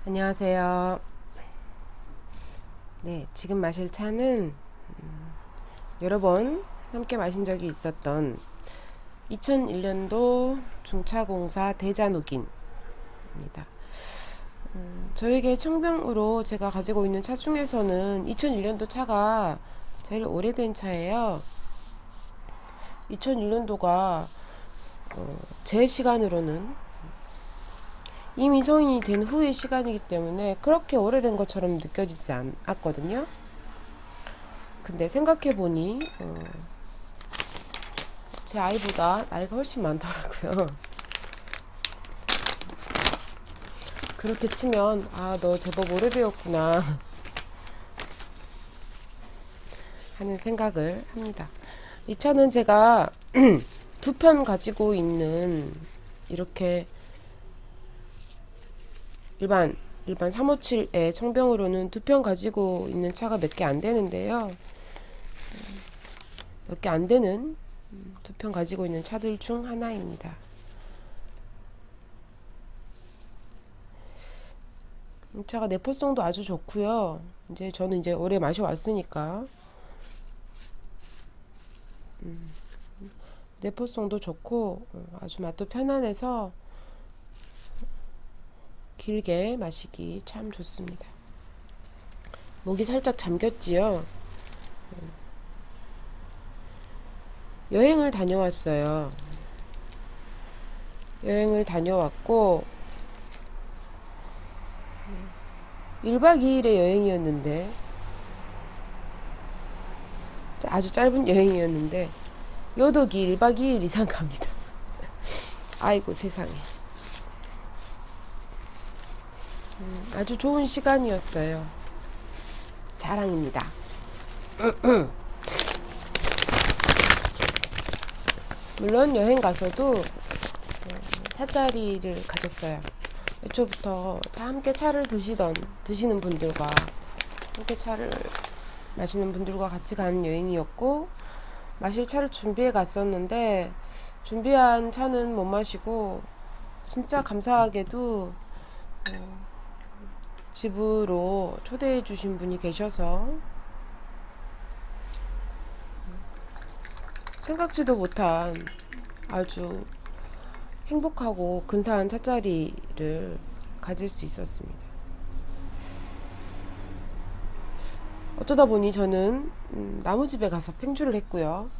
안녕하세요. 네, 지금 마실 차는 여러 번 함께 마신 적이 있었던 2001년도 중차공사 대자녹인입니다. 저에게 청병으로 제가 가지고 있는 차 중에서는 2001년도 차가 제일 오래된 차예요. 2001년도가 제 시간으로는 이미 성인이 된 후의 시간이기 때문에 그렇게 오래된 것처럼 느껴지지 않았거든요. 근데 생각해보니 제 아이보다 나이가 훨씬 많더라고요. 그렇게 치면 너 제법 오래되었구나 하는 생각을 합니다. 이 차는 제가 두 편 가지고 있는 이렇게 일반 357의 청병으로는 두 편 가지고 있는 차가 몇 개 안 되는데요. 몇 개 안 되는 두 편 가지고 있는 차들 중 하나입니다. 이 차가 내포성도 아주 좋고요. 저는 오래 마셔왔으니까 내포성도 좋고 아주 맛도 편안해서 길게 마시기 참 좋습니다. 목이 살짝 잠겼지요. 여행을 다녀왔어요. 여행을 다녀왔고 1박 2일의 여행이었는데 아주 짧은 여행이었는데 여독이 1박 2일 이상 갑니다. 아이고 세상에. 아주 좋은 시간이었어요. 자랑입니다. 물론 여행 가서도 차자리를 가졌어요. 애초부터 함께 차를 드시는 분들과 함께 차를 마시는 분들과 같이 가는 여행이었고 마실 차를 준비해 갔었는데 준비한 차는 못 마시고 진짜 감사하게도 집으로 초대해 주신 분이 계셔서 생각지도 못한 아주 행복하고 근사한 차자리를 가질 수 있었습니다. 어쩌다 보니 저는 나무집에 가서 팽주를 했고요.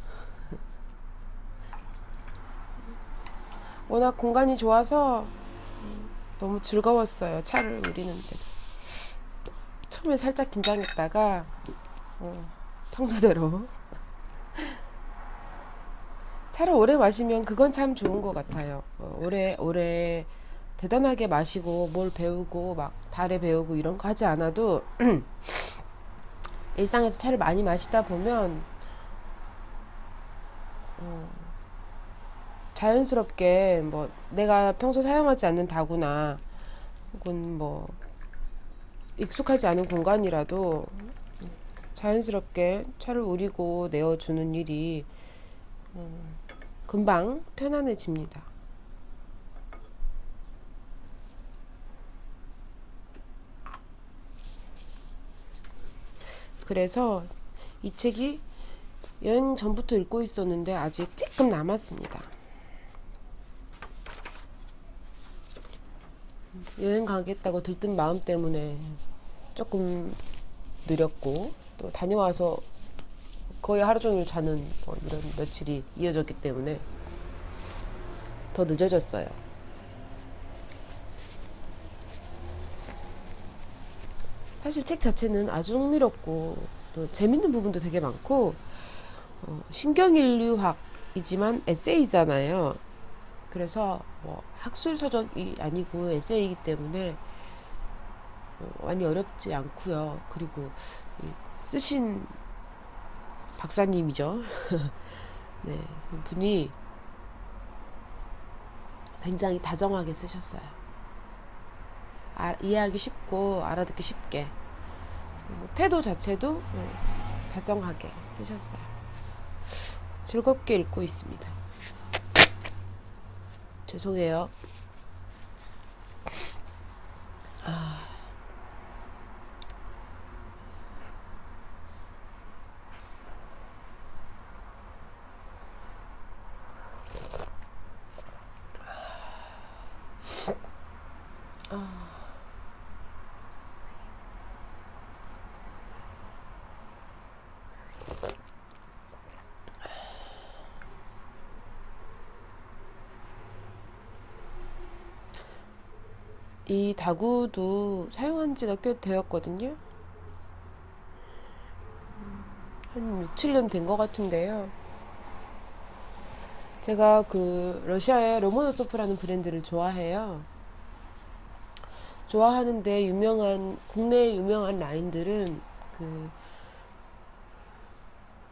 워낙 공간이 좋아서 너무 즐거웠어요. 차를 우리는데 처음에 살짝 긴장했다가 평소대로 차를 오래 마시면 그건 참 좋은 것 같아요. 오래 대단하게 마시고 뭘 배우고 막 달에 배우고 이런 거 하지 않아도 일상에서 차를 많이 마시다 보면 자연스럽게 뭐 내가 평소 사용하지 않는 다구나 혹은 뭐 익숙하지 않은 공간이라도 자연스럽게 차를 우리고 내어주는 일이 금방 편안해집니다. 그래서 이 책이 여행 전부터 읽고 있었는데 아직 조금 남았습니다. 여행 가겠다고 들뜬 마음 때문에 조금 느렸고 또 다녀와서 거의 하루 종일 자는 이런 며칠이 이어졌기 때문에 더 늦어졌어요. 사실 책 자체는 아주 흥미롭고 또 재밌는 부분도 되게 많고 신경인류학이지만 에세이잖아요. 그래서 뭐 학술서적이 아니고 에세이이기 때문에 많이 어렵지 않고요. 그리고 쓰신 박사님이죠. 네, 그 분이 굉장히 다정하게 쓰셨어요. 이해하기 쉽고 알아듣기 쉽게 태도 자체도 다정하게 쓰셨어요. 즐겁게 읽고 있습니다. 죄송해요. 이 다구도 사용한 지가 꽤 되었거든요. 한 6, 7년 된 것 같은데요. 제가 그 러시아의 로모노소프라는 브랜드를 좋아해요. 좋아하는데 국내에 유명한 라인들은 그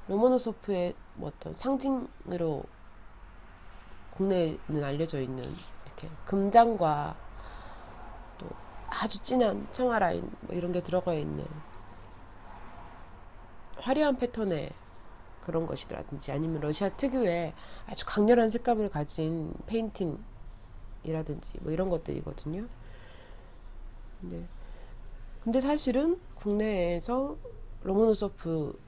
로모노소프의 뭐 어떤 상징으로 국내에는 알려져 있는 이렇게 금장과 또 아주 진한 청아 라인 뭐 이런 게 들어가 있는 화려한 패턴의 그런 것이라든지 아니면 러시아 특유의 아주 강렬한 색감을 가진 페인팅이라든지 뭐 이런 것들이거든요. 네. 근데 사실은 국내에서 로모노소프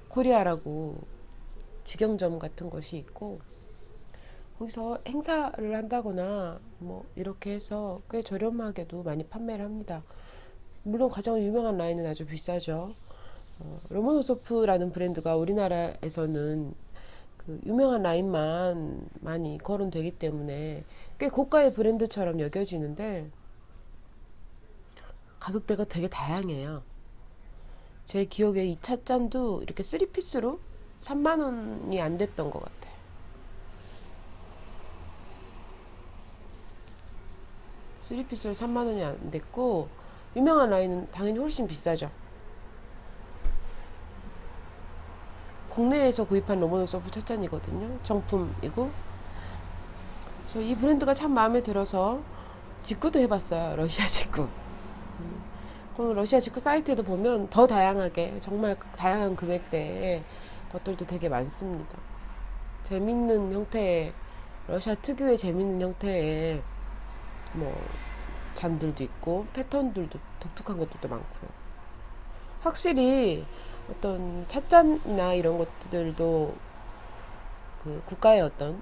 코리아라고 직영점 같은 것이 있고 거기서 행사를 한다거나 뭐 이렇게 해서 꽤 저렴하게도 많이 판매를 합니다. 물론 가장 유명한 라인은 아주 비싸죠. 로모노소프라는 브랜드가 우리나라에서는 그 유명한 라인만 많이 거론되기 때문에 꽤 고가의 브랜드처럼 여겨지는데 가격대가 되게 다양해요. 제 기억에 이 찻잔도 이렇게 3피스로 3만원이 안 됐던 것 같아요. 3피스로 3만원이 안 됐고 유명한 라인은 당연히 훨씬 비싸죠. 국내에서 구입한 로모노소프 찻잔이거든요. 정품이고. 그래서 이 브랜드가 참 마음에 들어서 직구도 해봤어요. 러시아 직구. 그 러시아 직구 사이트에도 보면 더 다양하게 정말 다양한 금액대의 것들도 되게 많습니다. 재밌는 형태의 러시아 특유의 재밌는 형태의 뭐 잔들도 있고 패턴들도 독특한 것들도 많고요. 확실히 어떤 찻잔이나 이런 것들도 그 국가의 어떤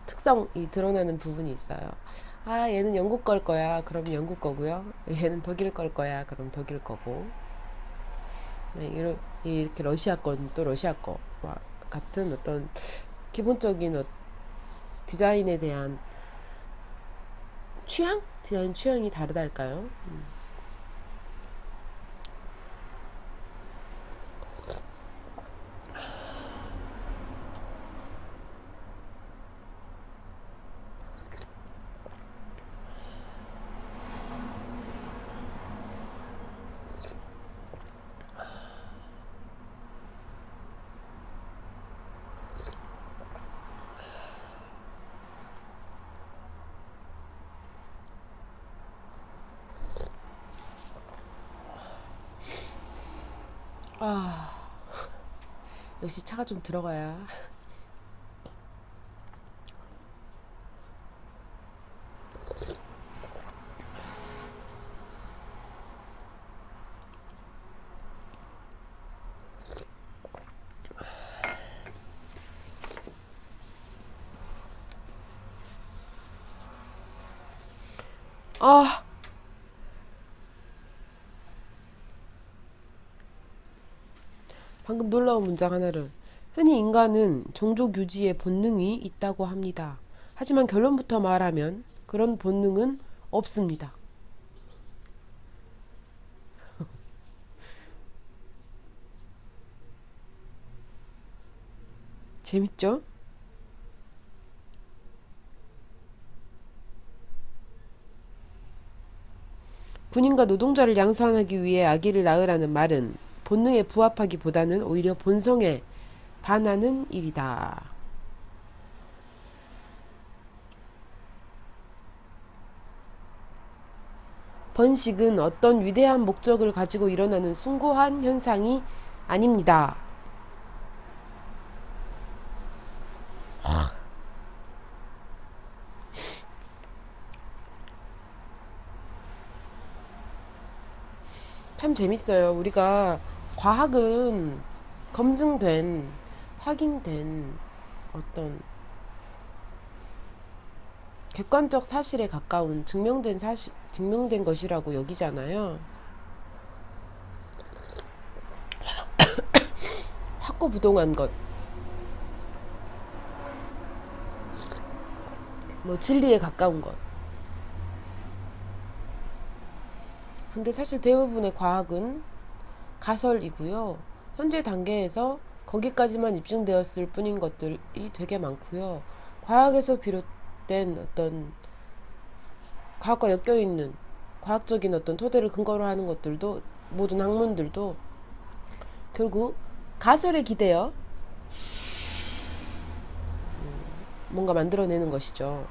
특성이 드러나는 부분이 있어요. 아, 얘는 영국 걸 거야. 그럼 영국 거고요. 얘는 독일 걸 거야. 그럼 독일 거고. 네, 이렇게 러시아 건 또 러시아 거와 같은 어떤 기본적인 디자인에 대한 디자인 취향이 다르달까요? 아, 역시 차가 좀 들어가야. 아, 방금 놀라운 문장 하나를. 흔히 인간은 종족 유지의 본능이 있다고 합니다. 하지만 결론부터 말하면 그런 본능은 없습니다. 재밌죠? 군인과 노동자를 양산하기 위해 아기를 낳으라는 말은 본능에 부합하기보다는 오히려 본성에 반하는 일이다. 번식은 어떤 위대한 목적을 가지고 일어나는 숭고한 현상이 아닙니다. 참 재밌어요. 우리가 과학은 검증된, 확인된 어떤 객관적 사실에 가까운 증명된 것이라고 여기잖아요. 확고부동한 것, 뭐 진리에 가까운 것. 근데 사실 대부분의 과학은 가설이고요. 현재 단계에서 거기까지만 입증되었을 뿐인 것들이 되게 많고요. 과학에서 비롯된 어떤 과학과 엮여있는 과학적인 어떤 토대를 근거로 하는 것들도, 모든 학문들도 결국 가설에 기대어 뭔가 만들어내는 것이죠.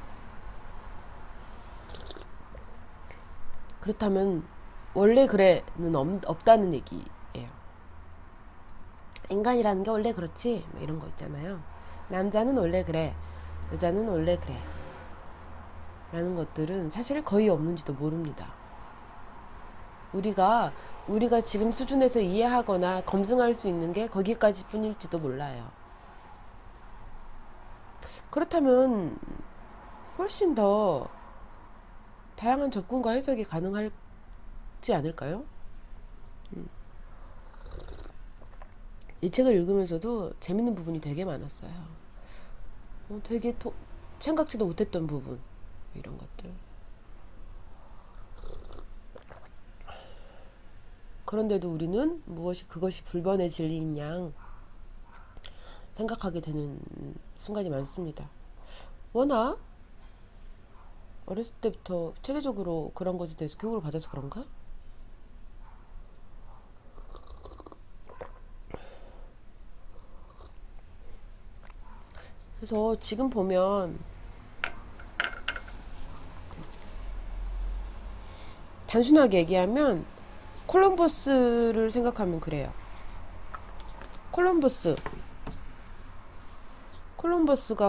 그렇다면 원래 그래는 없다는 얘기예요. 인간이라는 게 원래 그렇지, 뭐 이런 거 있잖아요. 남자는 원래 그래, 여자는 원래 그래 라는 것들은 사실 거의 없는지도 모릅니다. 우리가 지금 수준에서 이해하거나 검증할 수 있는 게 거기까지 뿐일지도 몰라요. 그렇다면 훨씬 더 다양한 접근과 해석이 가능하지 않을까요? 이 책을 읽으면서도 재밌는 부분이 되게 많았어요. 되게 생각지도 못했던 부분, 이런 것들. 그런데도 우리는 그것이 불변의 진리인 양 생각하게 되는 순간이 많습니다. 워낙 어렸을 때부터 체계적으로 그런 것에 대해서 교육을 받아서 그런가? 그래서 지금 보면 단순하게 얘기하면 콜럼버스를 생각하면 그래요. 콜럼버스가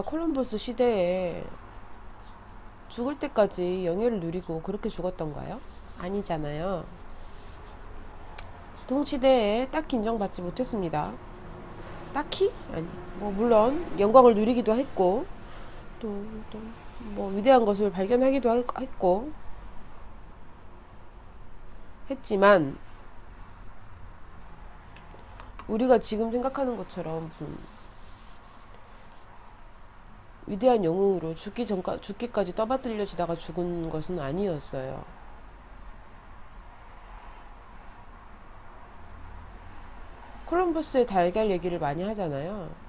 콜럼버스 시대에 죽을 때까지 영예를 누리고 그렇게 죽었던가요? 아니잖아요. 동시대에 딱히 인정받지 못했습니다. 딱히? 아니. 물론 영광을 누리기도 했고, 또 위대한 것을 발견하기도 했고, 했지만, 우리가 지금 생각하는 것처럼 무슨 위대한 영웅으로 죽기까지 떠받들려지다가 죽은 것은 아니었어요. 콜럼버스의 달걀 얘기를 많이 하잖아요.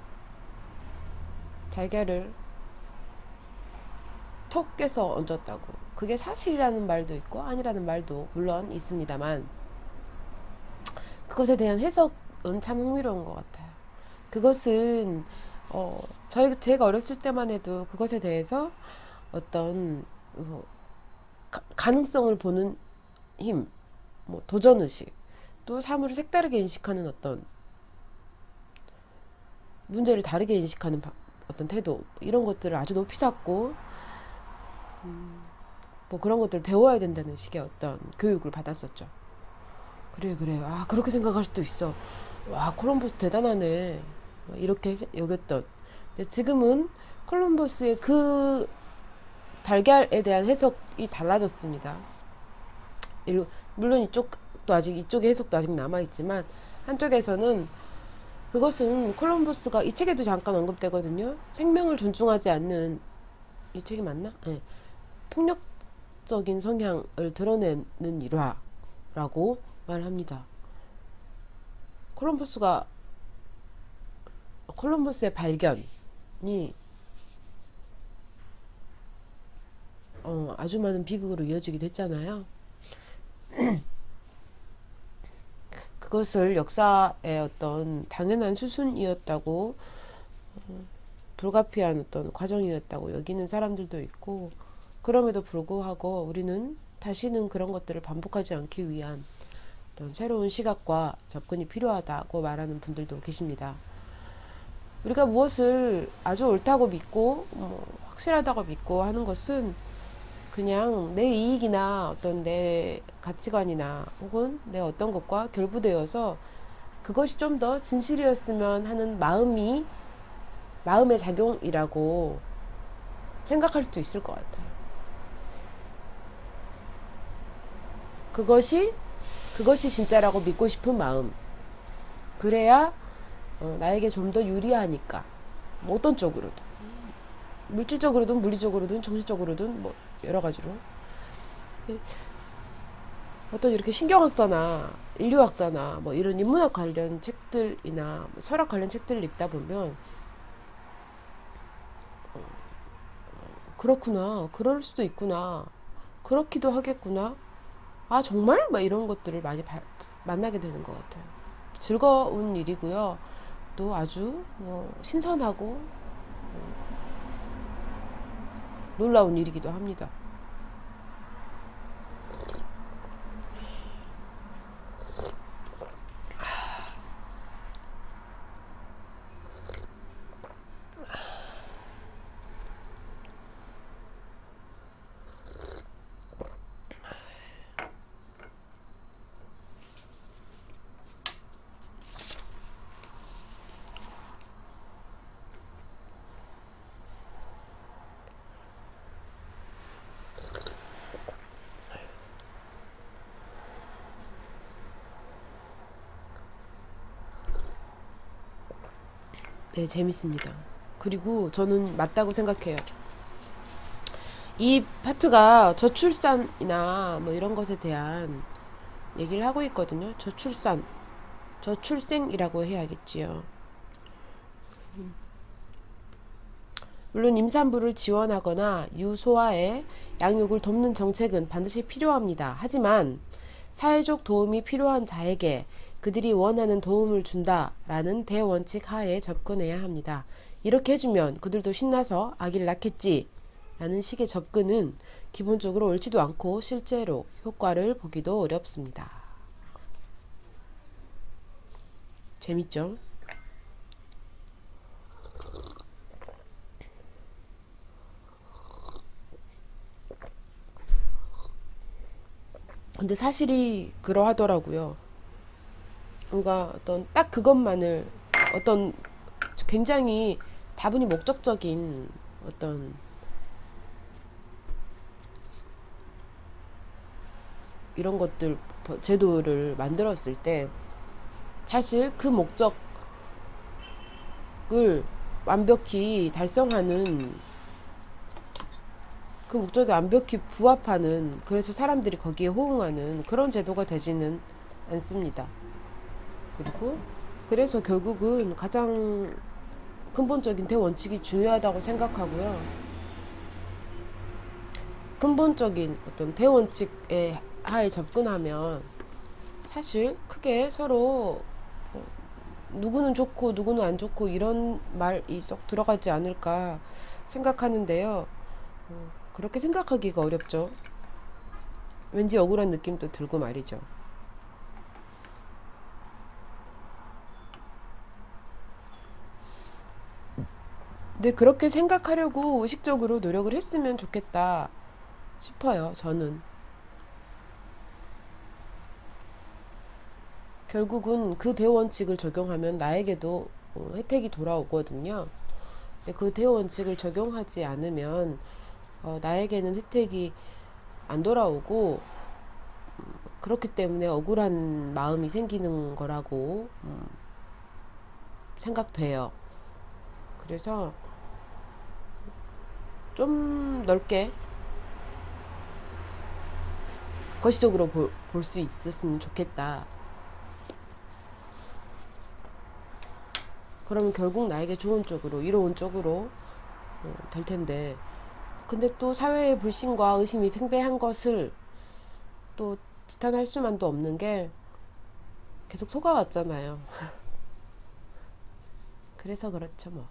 달걀을 톡 깨서 얹었다고. 그게 사실이라는 말도 있고 아니라는 말도 물론 있습니다만, 그것에 대한 해석은 참 흥미로운 것 같아요. 그것은 제가 어렸을 때만 해도 그것에 대해서 어떤 가능성을 보는 힘, 도전의식, 또 사물을 색다르게 인식하는 어떤 문제를 다르게 인식하는 어떤 태도, 이런 것들을 아주 높이 샀고, 그런 것들을 배워야 된다는 식의 어떤 교육을 받았었죠. 그래, 그렇게 생각할 수도 있어. 와, 콜럼버스 대단하네, 이렇게 여겼던. 근데 지금은 콜럼버스의 그 달걀에 대한 해석이 달라졌습니다. 물론 이쪽의 해석도 아직 남아있지만, 한쪽에서는 그것은 콜럼버스가, 이 책에도 잠깐 언급되거든요. 생명을 존중하지 않는, 이 책이 맞나? 네. 폭력적인 성향을 드러내는 일화라고 말합니다. 콜럼버스의 발견이 아주 많은 비극으로 이어지기도 했잖아요. 그것을 역사의 어떤 당연한 수순이었다고, 불가피한 어떤 과정이었다고 여기는 사람들도 있고, 그럼에도 불구하고 우리는 다시는 그런 것들을 반복하지 않기 위한 어떤 새로운 시각과 접근이 필요하다고 말하는 분들도 계십니다. 우리가 무엇을 아주 옳다고 믿고 확실하다고 믿고 하는 것은 그냥 내 이익이나 어떤 내 가치관이나 혹은 내 어떤 것과 결부되어서 그것이 좀 더 진실이었으면 하는 마음의 작용이라고 생각할 수도 있을 것 같아요. 그것이 진짜라고 믿고 싶은 마음. 그래야 나에게 좀 더 유리하니까. 어떤 쪽으로든. 물질적으로든 물리적으로든 정신적으로든 여러 가지로. 어떤 이렇게 신경학자나 인류학자나 뭐 이런 인문학 관련 책들이나 뭐 철학 관련 책들을 읽다 보면 그렇구나, 그럴 수도 있구나, 그렇기도 하겠구나, 아 정말? 막 이런 것들을 많이 만나게 되는 것 같아요. 즐거운 일이고요. 또 아주 뭐 신선하고 놀라운 일이기도 합니다. 네, 재밌습니다. 그리고 저는 맞다고 생각해요. 이 파트가 저출산이나 뭐 이런 것에 대한 얘기를 하고 있거든요. 저출산, 저출생이라고 해야겠지요. 물론 임산부를 지원하거나 유소아의 양육을 돕는 정책은 반드시 필요합니다. 하지만 사회적 도움이 필요한 자에게 그들이 원하는 도움을 준다라는 대원칙 하에 접근해야 합니다. 이렇게 해주면 그들도 신나서 아기를 낳겠지 라는 식의 접근은 기본적으로 옳지도 않고 실제로 효과를 보기도 어렵습니다. 재밌죠? 근데 사실이 그러하더라고요. 뭔가 어떤 딱 그것만을 어떤 굉장히 다분히 목적적인 어떤 이런 것들 제도를 만들었을 때 사실 그 목적을 완벽히 달성하는 그 목적에 완벽히 부합하는 그래서 사람들이 거기에 호응하는 그런 제도가 되지는 않습니다. 그리고 그래서 결국은 가장 근본적인 대원칙이 중요하다고 생각하고요. 근본적인 어떤 대원칙에 하에 접근하면 사실 크게 서로 누구는 좋고 누구는 안 좋고 이런 말이 쏙 들어가지 않을까 생각하는데요. 그렇게 생각하기가 어렵죠. 왠지 억울한 느낌도 들고 말이죠. 근데 그렇게 생각하려고 의식적으로 노력을 했으면 좋겠다 싶어요. 저는. 결국은 그 대원칙을 적용하면 나에게도 혜택이 돌아오거든요. 근데 그 대원칙을 적용하지 않으면 나에게는 혜택이 안 돌아오고 그렇기 때문에 억울한 마음이 생기는 거라고 생각돼요. 그래서 좀 넓게 거시적으로 볼 수 있었으면 좋겠다. 그러면 결국 나에게 좋은 쪽으로, 이로운 쪽으로 될 텐데. 근데 또 사회의 불신과 의심이 팽배한 것을 또 지탄할 수만도 없는 게 계속 속아왔잖아요. 그래서 그렇죠, 뭐.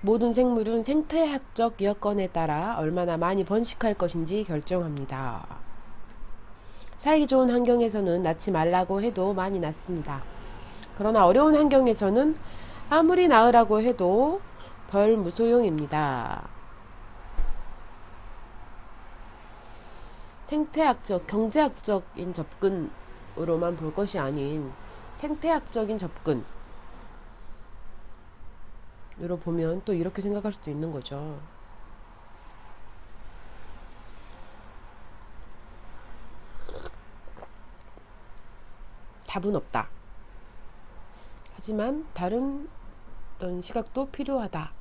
모든 생물은 생태학적 여건에 따라 얼마나 많이 번식할 것인지 결정합니다. 살기 좋은 환경에서는 낳지 말라고 해도 많이 낳습니다. 그러나 어려운 환경에서는 아무리 낳으라고 해도 별 무소용입니다. 생태학적, 경제학적인 접근으로만 볼 것이 아닌 생태학적인 접근으로 보면 또 이렇게 생각할 수도 있는 거죠. 답은 없다. 하지만 다른 어떤 시각도 필요하다.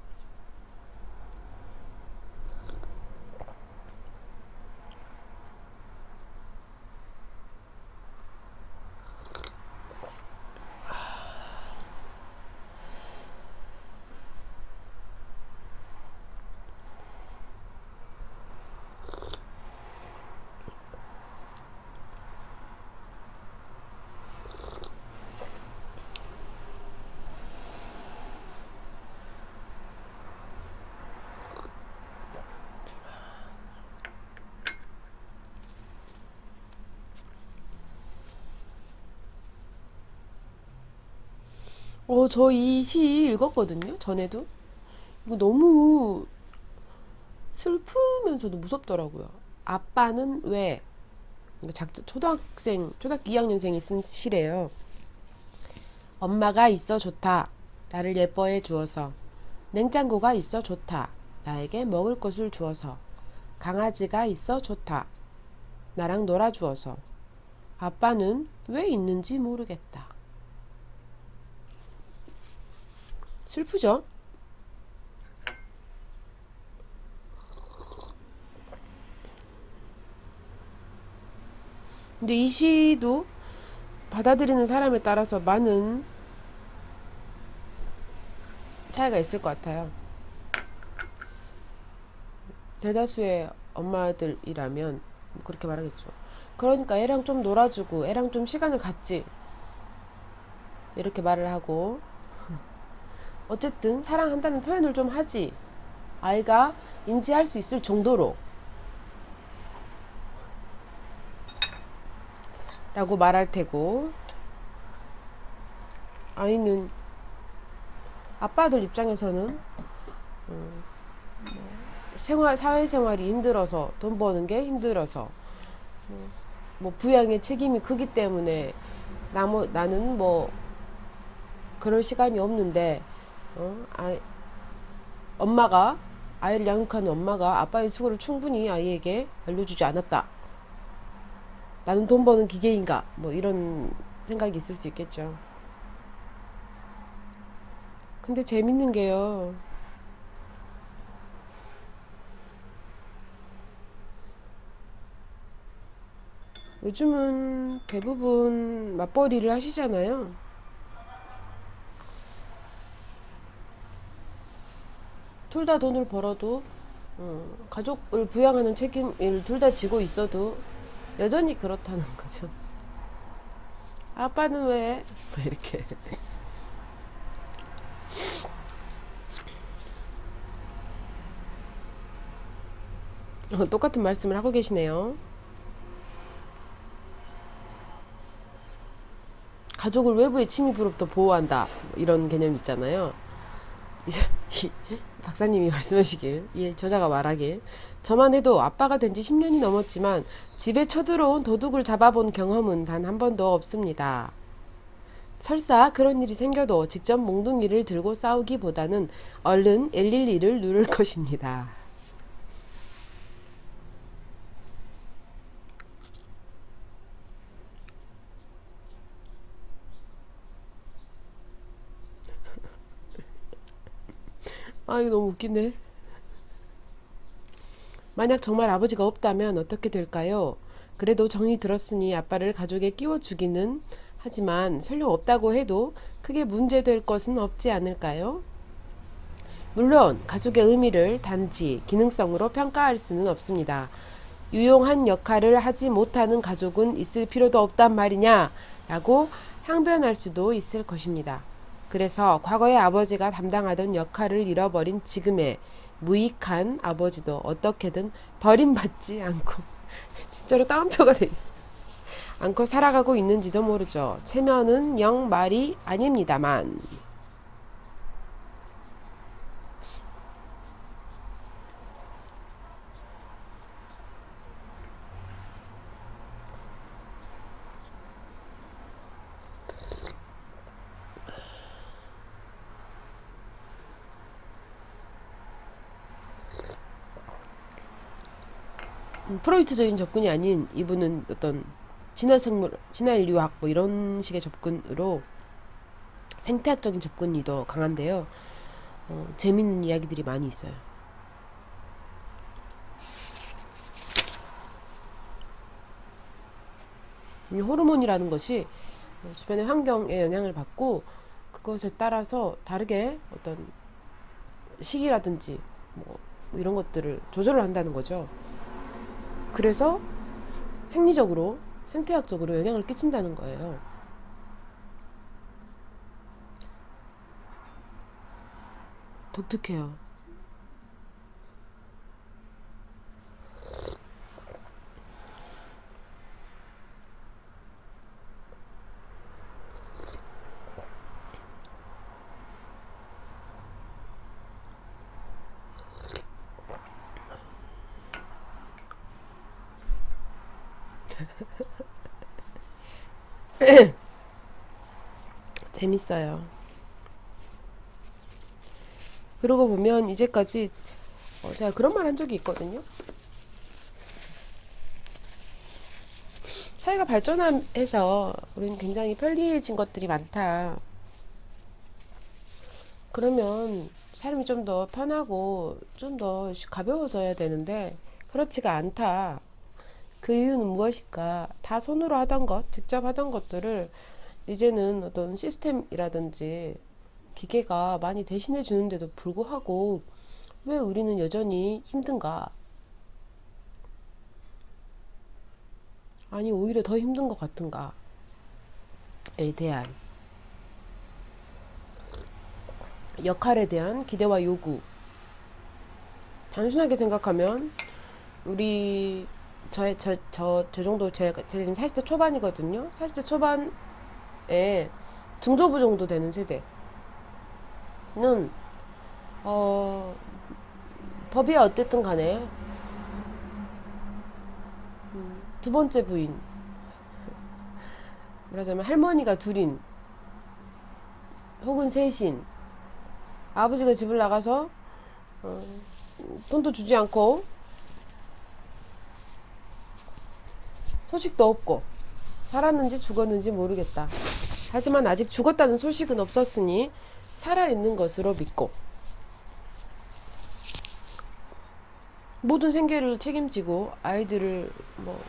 저 이 시 읽었거든요. 전에도. 이거 너무 슬프면서도 무섭더라고요. 아빠는 왜? 초등학교 2학년생이 쓴 시래요. 엄마가 있어 좋다. 나를 예뻐해 주어서. 냉장고가 있어 좋다. 나에게 먹을 것을 주어서. 강아지가 있어 좋다. 나랑 놀아주어서. 아빠는 왜 있는지 모르겠다. 슬프죠? 근데 이 시도 받아들이는 사람에 따라서 많은 차이가 있을 것 같아요. 대다수의 엄마들이라면 그렇게 말하겠죠. 그러니까 애랑 좀 놀아주고 애랑 좀 시간을 갖지, 이렇게 말을 하고, 어쨌든 사랑한다는 표현을 좀 하지, 아이가 인지할 수 있을 정도로 라고 말할 테고, 아이는, 아빠들 입장에서는 사회생활이 힘들어서, 돈 버는 게 힘들어서, 뭐 부양의 책임이 크기 때문에 나는 뭐 그럴 시간이 없는데, 엄마가, 아이를 양육하는 엄마가 아빠의 수고를 충분히 아이에게 알려주지 않았다. 나는 돈 버는 기계인가? 뭐 이런 생각이 있을 수 있겠죠. 근데 재밌는 게요, 요즘은 대부분 맞벌이를 하시잖아요. 둘 다 돈을 벌어도, 가족을 부양하는 책임을 둘 다 지고 있어도 여전히 그렇다는 거죠. 아빠는 왜? 뭐 이렇게. 똑같은 말씀을 하고 계시네요. 가족을 외부의 침입으로부터 보호한다, 뭐 이런 개념 있잖아요. 이 박사님이 말씀하시길, 저자가 말하길, 저만 해도 아빠가 된 지 10년이 넘었지만 집에 쳐들어온 도둑을 잡아본 경험은 단 한 번도 없습니다. 설사 그런 일이 생겨도 직접 몽둥이를 들고 싸우기보다는 얼른 112를 누를 것입니다. 이거 너무 웃기네. 만약 정말 아버지가 없다면 어떻게 될까요? 그래도 정이 들었으니 아빠를 가족에 끼워주기는 하지만 설령 없다고 해도 크게 문제될 것은 없지 않을까요? 물론 가족의 의미를 단지 기능성으로 평가할 수는 없습니다. 유용한 역할을 하지 못하는 가족은 있을 필요도 없단 말이냐 라고 항변할 수도 있을 것입니다. 그래서 과거의 아버지가 담당하던 역할을 잃어버린 지금의 무익한 아버지도 어떻게든 버림받지 않고 진짜로 따옴표가 돼 있어. 않고 살아가고 있는지도 모르죠. 체면은 영 말이 아닙니다만. 프로이트적인 접근이 아닌 이분은 어떤 진화생물, 진화인류학 뭐 이런 식의 접근으로 생태학적인 접근이 더 강한데요. 재밌는 이야기들이 많이 있어요. 이 호르몬이라는 것이 주변의 환경에 영향을 받고 그것에 따라서 다르게 어떤 시기라든지 뭐 이런 것들을 조절을 한다는 거죠. 그래서 생리적으로, 생태학적으로 영향을 끼친다는 거예요. 독특해요. 재밌어요. 그러고 보면 이제까지 제가 그런 말 한 적이 있거든요. 사회가 발전해서 우리는 굉장히 편리해진 것들이 많다. 그러면 삶이 좀 더 편하고 좀 더 가벼워져야 되는데 그렇지가 않다. 그 이유는 무엇일까? 다 손으로 하던 것, 직접 하던 것들을 이제는 어떤 시스템이라든지 기계가 많이 대신해 주는데도 불구하고 왜 우리는 여전히 힘든가? 아니, 오히려 더 힘든 것 같은가에 대한 역할에 대한 기대와 요구. 단순하게 생각하면 우리 저 정도 제가 지금 40대 초반이거든요. 40대 초반에 중저부 정도 되는 세대는 법이 어쨌든 간에 두 번째 부인, 말하자면 할머니가 둘인 혹은 셋인 아버지가 집을 나가서 돈도 주지 않고 소식도 없고 살았는지 죽었는지 모르겠다. 하지만 아직 죽었다는 소식은 없었으니 살아있는 것으로 믿고 모든 생계를 책임지고 아이들을 뭐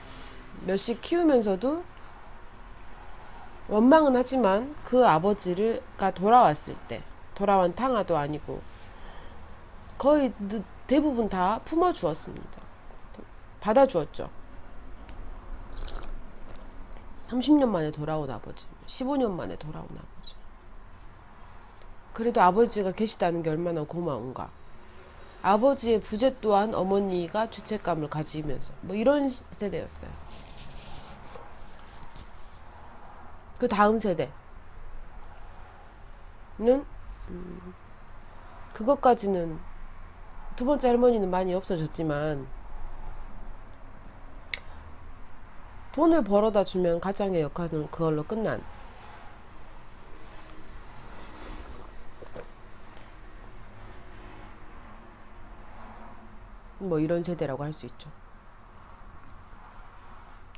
몇씩 키우면서도 원망은 하지만 그 아버지가 돌아왔을 때 돌아온 탕아도 아니고 거의 대부분 다 품어주었습니다. 받아주었죠. 30년 만에 돌아온 아버지, 15년 만에 돌아온 아버지. 그래도 아버지가 계시다는 게 얼마나 고마운가. 아버지의 부재 또한 어머니가 죄책감을 가지면서 뭐 이런 세대였어요. 그 다음 세대는 그것까지는 두 번째 할머니는 많이 없어졌지만 돈을 벌어다 주면 가장의 역할은 그걸로 끝난 뭐 이런 세대라고 할 수 있죠.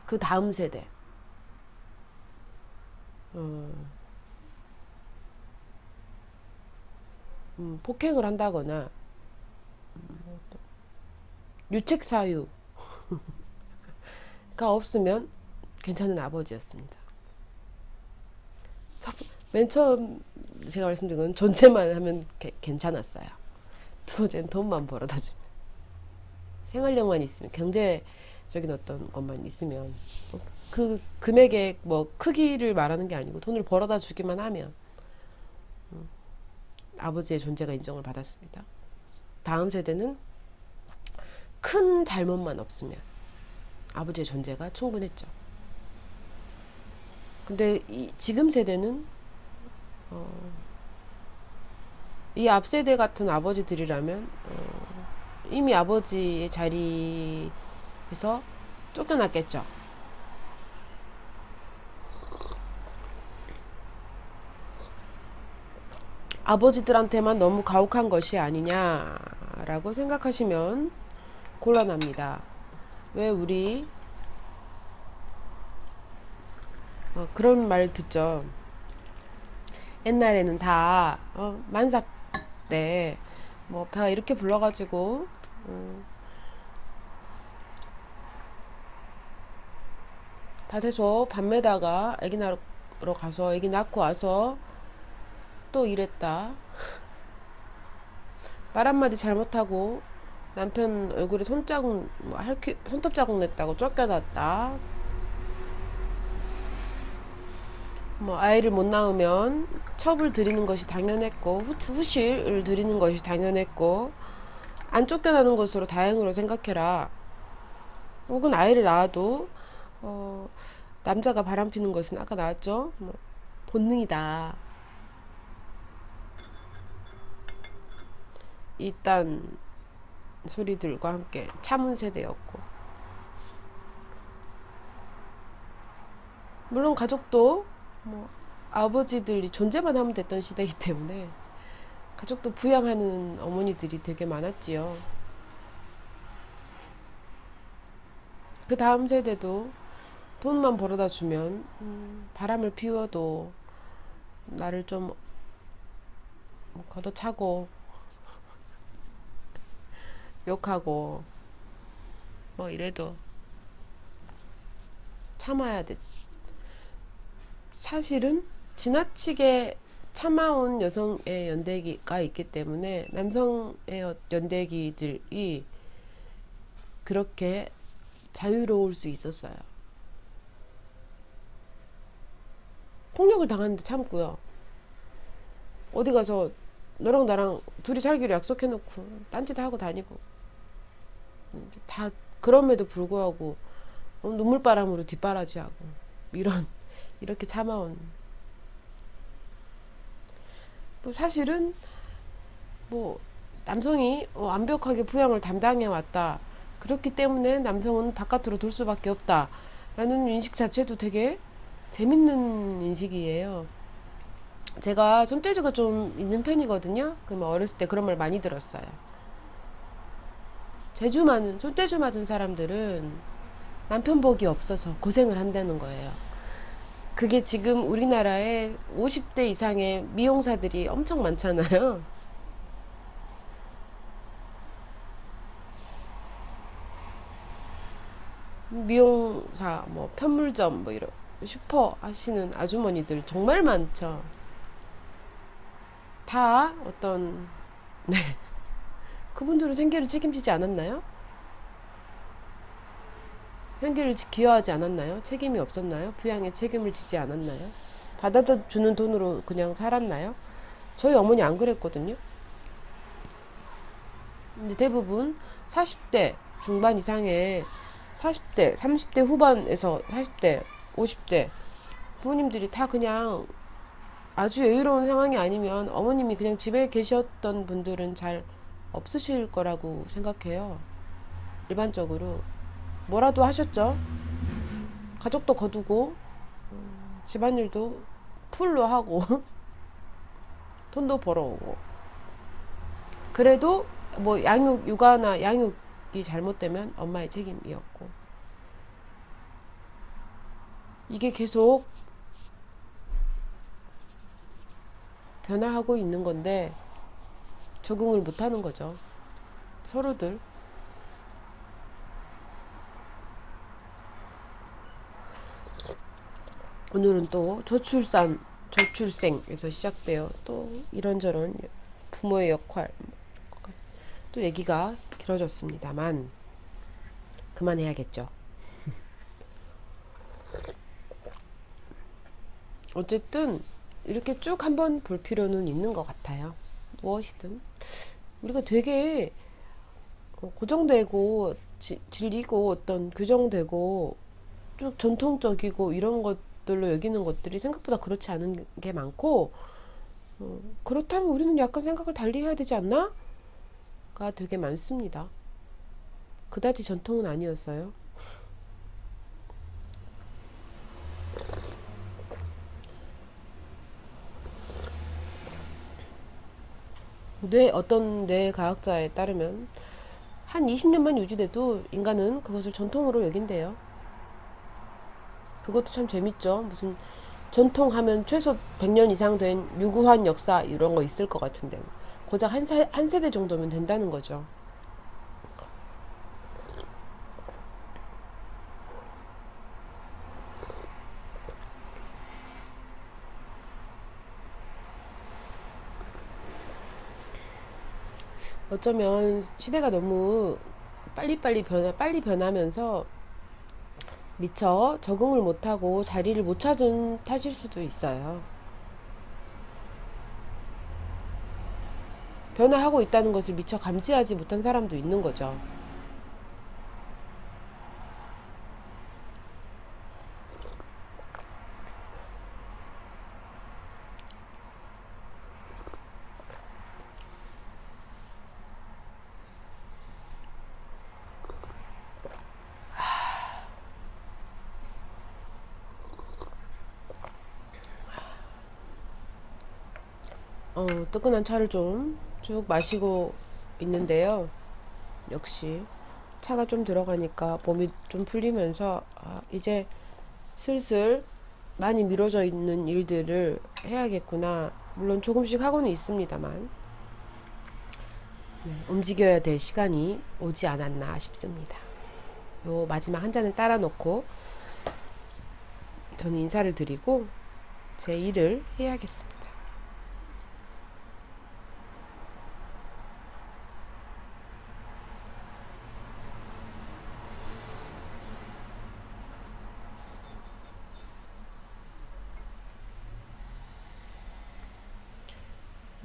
그 다음 세대 폭행을 한다거나 유책 사유가 없으면 괜찮은 아버지였습니다. 맨 처음 제가 말씀드린 건 존재만 하면 괜찮았어요. 두 번째는 돈만 벌어다 주면, 생활력만 있으면, 경제적인 어떤 것만 있으면, 그 금액의 뭐 크기를 말하는 게 아니고 돈을 벌어다 주기만 하면 아버지의 존재가 인정을 받았습니다. 다음 세대는 큰 잘못만 없으면 아버지의 존재가 충분했죠. 근데 지금 세대는 이 앞세대 같은 아버지들이라면 이미 아버지의 자리에서 쫓겨났겠죠. 아버지들한테만 너무 가혹한 것이 아니냐라고 생각하시면 곤란합니다. 왜 우리 그런 말 듣죠. 옛날에는 다 만삭 때 뭐 배가 이렇게 불러가지고 밭에서 밤매다가 애기 낳으러 가서 애기 낳고 와서 또 이랬다. 말 한마디 잘못하고 남편 얼굴에 손자국 손톱 자국 냈다고 쫓겨났다. 뭐 아이를 못 낳으면 첩을 드리는 것이 당연했고 후실을 드리는 것이 당연했고 안 쫓겨나는 것으로 다행으로 생각해라. 혹은 아이를 낳아도 남자가 바람피는 것은 아까 나왔죠. 뭐 본능이다. 이딴 소리들과 함께 참은 세대였고, 물론 가족도 뭐 아버지들이 존재만 하면 됐던 시대이기 때문에 가족도 부양하는 어머니들이 되게 많았지요. 그 다음 세대도 돈만 벌어다 주면 바람을 피워도 나를 좀 걷어차고 욕하고 뭐 이래도 참아야 돼. 사실은 지나치게 참아온 여성의 연대기가 있기 때문에 남성의 연대기들이 그렇게 자유로울 수 있었어요. 폭력을 당하는데 참고요. 어디 가서 너랑 나랑 둘이 살기로 약속해놓고 딴짓 하고 다니고 다 그럼에도 불구하고 눈물바람으로 뒷바라지하고 이렇게 참아온, 뭐 사실은 뭐 남성이 완벽하게 부양을 담당해 왔다, 그렇기 때문에 남성은 바깥으로 돌 수밖에 없다 라는 인식 자체도 되게 재밌는 인식이에요. 제가 손재주가 좀 있는 편이거든요. 그러면 어렸을 때 그런 말 많이 들었어요. 손재주 많은 사람들은 남편 복이 없어서 고생을 한다는 거예요. 그게 지금 우리나라에 50대 이상의 미용사들이 엄청 많잖아요. 미용사, 뭐 편물점, 뭐 이런 슈퍼 하시는 아주머니들 정말 많죠. 다 네, 그분들은 생계를 책임지지 않았나요? 생계를 기여하지 않았나요? 책임이 없었나요? 부양에 책임을 지지 않았나요? 받아다 주는 돈으로 그냥 살았나요? 저희 어머니 안 그랬거든요. 근데 대부분 40대 중반 이상의 40대, 30대 후반에서 40대, 50대 부모님들이 다 그냥 아주 여유로운 상황이 아니면 어머님이 그냥 집에 계셨던 분들은 잘 없으실 거라고 생각해요. 일반적으로 뭐라도 하셨죠. 가족도 거두고 집안일도 풀로 하고 돈도 벌어오고, 그래도 뭐 육아나 양육이 잘못되면 엄마의 책임이었고, 이게 계속 변화하고 있는 건데 적응을 못하는 거죠, 서로들. 오늘은 또 저출생에서 시작되어 또 이런저런 부모의 역할, 또 얘기가 길어졌습니다만 그만해야겠죠. 어쨌든 이렇게 쭉 한번 볼 필요는 있는 것 같아요. 무엇이든 우리가 되게 고정되고 질리고 어떤 규정되고 쭉 전통적이고 이런 것들로 여기는 것들이 생각보다 그렇지 않은 게 많고, 그렇다면 우리는 약간 생각을 달리 해야 되지 않나? 가 되게 많습니다. 그다지 전통은 아니었어요. 어떤 뇌 과학자에 따르면 한 20년만 유지돼도 인간은 그것을 전통으로 여긴대요. 그것도 참 재밌죠. 무슨 전통하면 최소 100년 이상 된 유구한 역사 이런 거 있을 것 같은데 고작 한 세대 정도면 된다는 거죠. 어쩌면 시대가 너무 빨리 변하면서 미처 적응을 못하고 자리를 못 찾은 탓일 수도 있어요. 변화하고 있다는 것을 미처 감지하지 못한 사람도 있는 거죠. 뜨끈한 차를 좀 쭉 마시고 있는데요. 역시 차가 좀 들어가니까 몸이 좀 풀리면서 이제 슬슬 많이 미뤄져 있는 일들을 해야겠구나. 물론 조금씩 하고는 있습니다만 움직여야 될 시간이 오지 않았나 싶습니다. 요 마지막 한 잔을 따라 놓고 저는 인사를 드리고 제 일을 해야겠습니다.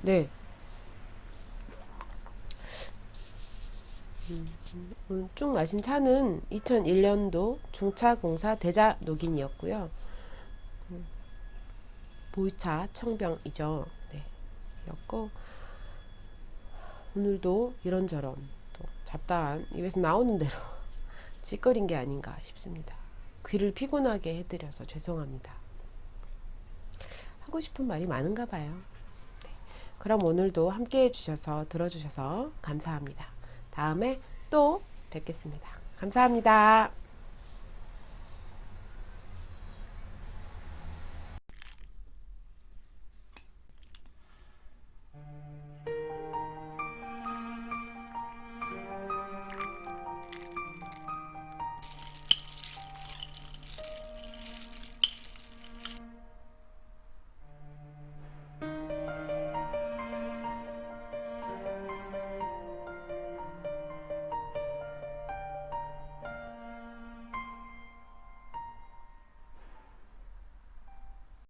네. 쭉 마신 차는 2001년도 중차공사 대자 녹인이었고요. 보이차 청병이죠. 네. 였고 오늘도 이런저런 또 잡다한 입에서 나오는 대로 찌꺼린 게 아닌가 싶습니다. 귀를 피곤하게 해드려서 죄송합니다. 하고 싶은 말이 많은가 봐요. 네. 그럼 오늘도 함께 해주셔서 들어주셔서 감사합니다. 다음에 또 뵙겠습니다. 감사합니다.